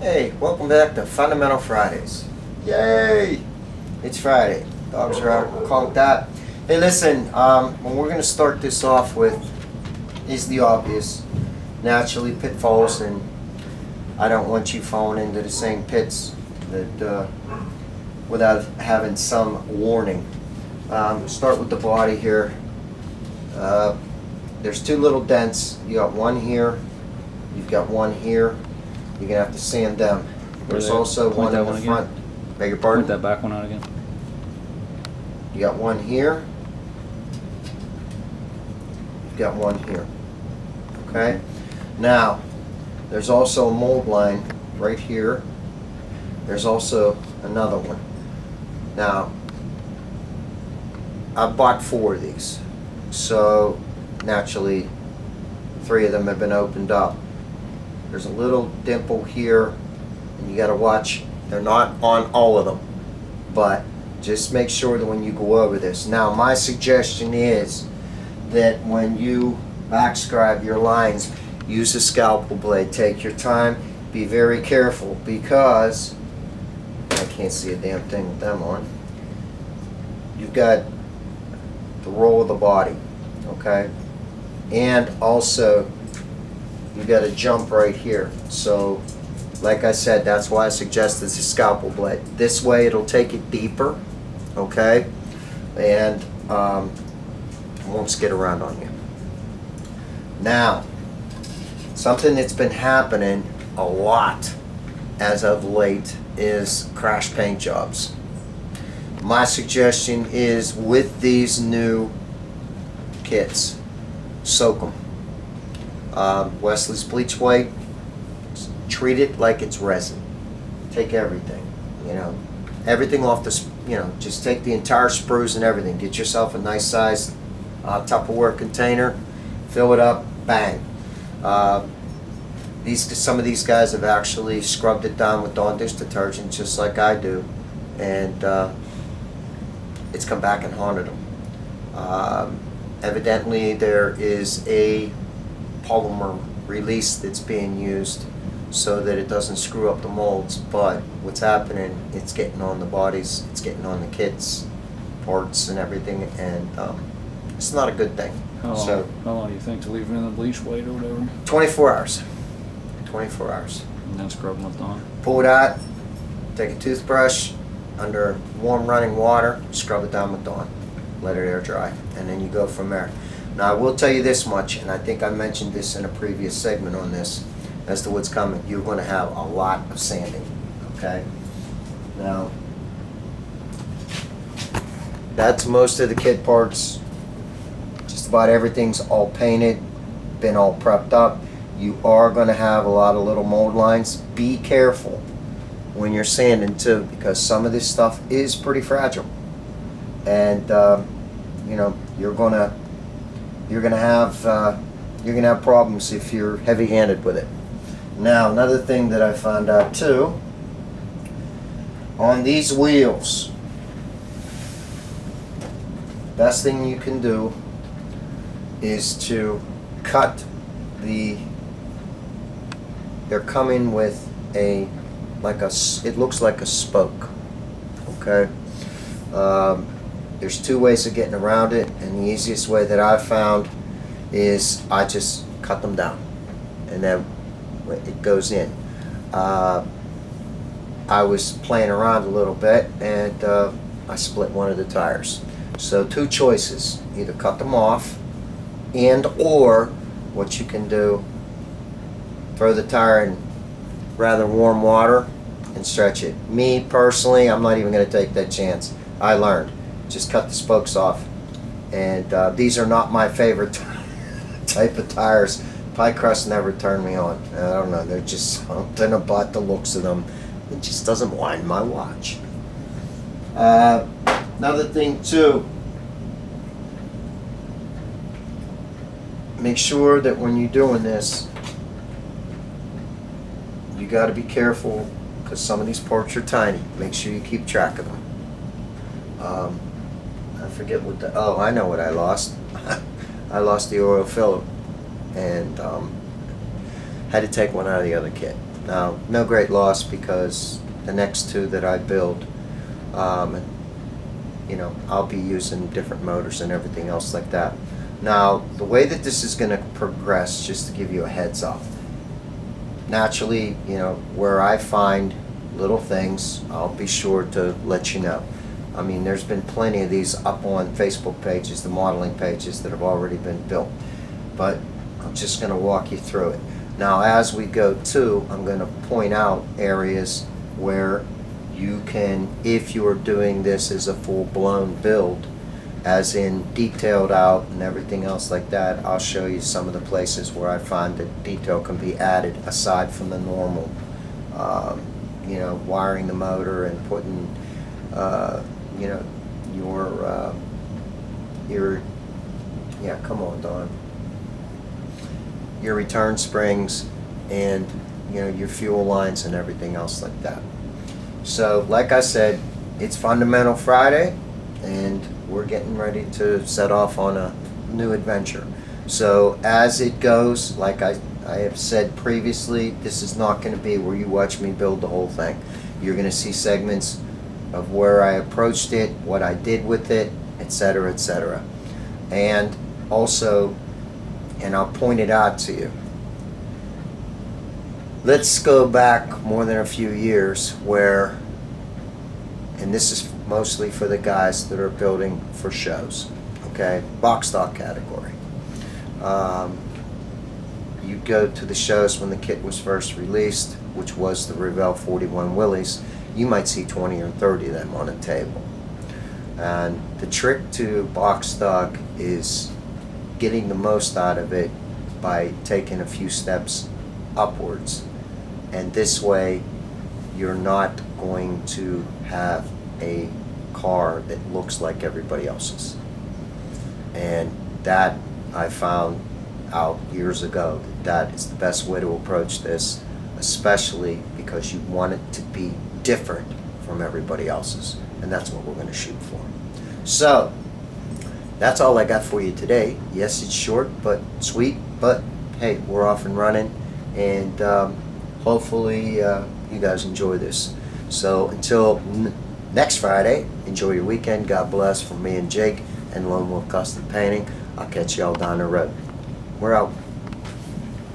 Hey, welcome back to Fundamental Fridays. Yay! It's Friday. Dogs are out conked out. Hey, listen, what we're going to start this off with is the obvious. Naturally, pitfalls, and I don't want you falling into the same pits that without having some warning. Start with the body here. There's two little dents. You got one here. You've got one here. You're going to have to sand them. There's also one in the front. Beg your pardon? Point that back one out again. You got one here. You've got one here. Okay? Now, there's also a mold line right here. There's also another one. Now, I bought 4 of these. So, naturally, 3 of them have been opened up. There's a little dimple here, and you got to watch. They're not on all of them, but just make sure that when you go over this. Now, my suggestion is that when you backscribe your lines, use a scalpel blade. Take your time. Be very careful, because I can't see a damn thing with them on. You've got the roll of the body, okay? And also, you got a jump right here. So, like I said, that's why I suggest this is scalpel blade. This way it'll take it deeper, okay? And won't skid around on you. Now, something that's been happening a lot as of late is crash paint jobs. My suggestion is, with these new kits, soak them. Wesley's bleach white, treat it like it's resin. Take everything, everything off the, just take the entire sprues and everything. Get yourself a nice sized Tupperware container, fill it up, bang. Some of these guys have actually scrubbed it down with Dawn dish detergent, just like I do, and it's come back and haunted them. Evidently, there is a polymer release that's being used so that it doesn't screw up the molds, but what's happening, it's getting on the bodies, it's getting on the kits, parts and everything, and it's not a good thing. How long do you think to leave it in the bleach white or whatever? 24 hours. 24 hours. And then scrub them with Dawn. Pull it out, take a toothbrush under warm running water, scrub it down with Dawn, let it air dry, and then you go from there. Now, I will tell you this much, and I think I mentioned this in a previous segment on this, as to what's coming. You're going to have a lot of sanding, okay? Now, that's most of the kit parts. Just about everything's all painted, been all prepped up. You are going to have a lot of little mold lines. Be careful when you're sanding too, because some of this stuff is pretty fragile. And, you're gonna have problems if you're heavy-handed with it. Now, another thing that I found out too, on these wheels, best thing you can do is to cut they're coming with it looks like a spoke, okay? There's 2 ways of getting around it, and the easiest way that I've found is I just cut them down, and then it goes in. I was playing around a little bit, and I split one of the tires. So 2 choices: either cut them off, or what you can do, throw the tire in rather warm water and stretch it. Me personally, I'm not even going to take that chance. I learned. Just cut the spokes off, and these are not my favorite type of tires. Pie crust never turned me on. I don't know, they're just something about the looks of them. It just doesn't wind my watch. Another thing too, make sure that when you're doing this, you got to be careful, because some of these parts are tiny. Make sure you keep track of them. I forget I know what I lost. I lost the oil filler, and had to take one out of the other kit. Now, no great loss because the next two that I build, you know, I'll be using different motors and everything else like that. Now, the way that this is going to progress, just to give you a heads up, naturally, you know, where I find little things, I'll be sure to let you know. I mean, there's been plenty of these up on Facebook pages, the modeling pages that have already been built. But I'm just going to walk you through it. Now, as we go to, I'm going to point out areas where you can, if you are doing this as a full-blown build, as in detailed out and everything else like that, I'll show you some of the places where I find that detail can be added aside from the normal, you know, wiring the motor and putting, you know, your, yeah, come on, Don. Your return springs and, you know, your fuel lines and everything else like that. So, like I said, it's Fundamental Friday, and we're getting ready to set off on a new adventure. So, as it goes, like I have said previously, this is not going to be where you watch me build the whole thing. You're going to see segments of where I approached it, what I did with it, etc., etc. And also, and I'll point it out to you, let's go back more than a few years where, and this is mostly for the guys that are building for shows, okay, box stock category. You go to the shows when the kit was first released, which was the Revell 41 Willys, you might see 20 or 30 of them on a table. And the trick to box stock is getting the most out of it by taking a few steps upwards. And this way, you're not going to have a car that looks like everybody else's. And that I found out years ago that is the best way to approach this, especially because you want it to be different from everybody else's. And that's what we're going to shoot for. So, that's all I got for you today. Yes, it's short but sweet, but hey, we're off and running, and hopefully you guys enjoy this. So until next Friday, enjoy your weekend. God bless from me and Jake and Lone Wolf Custom Painting. I'll catch y'all down the road. We're out.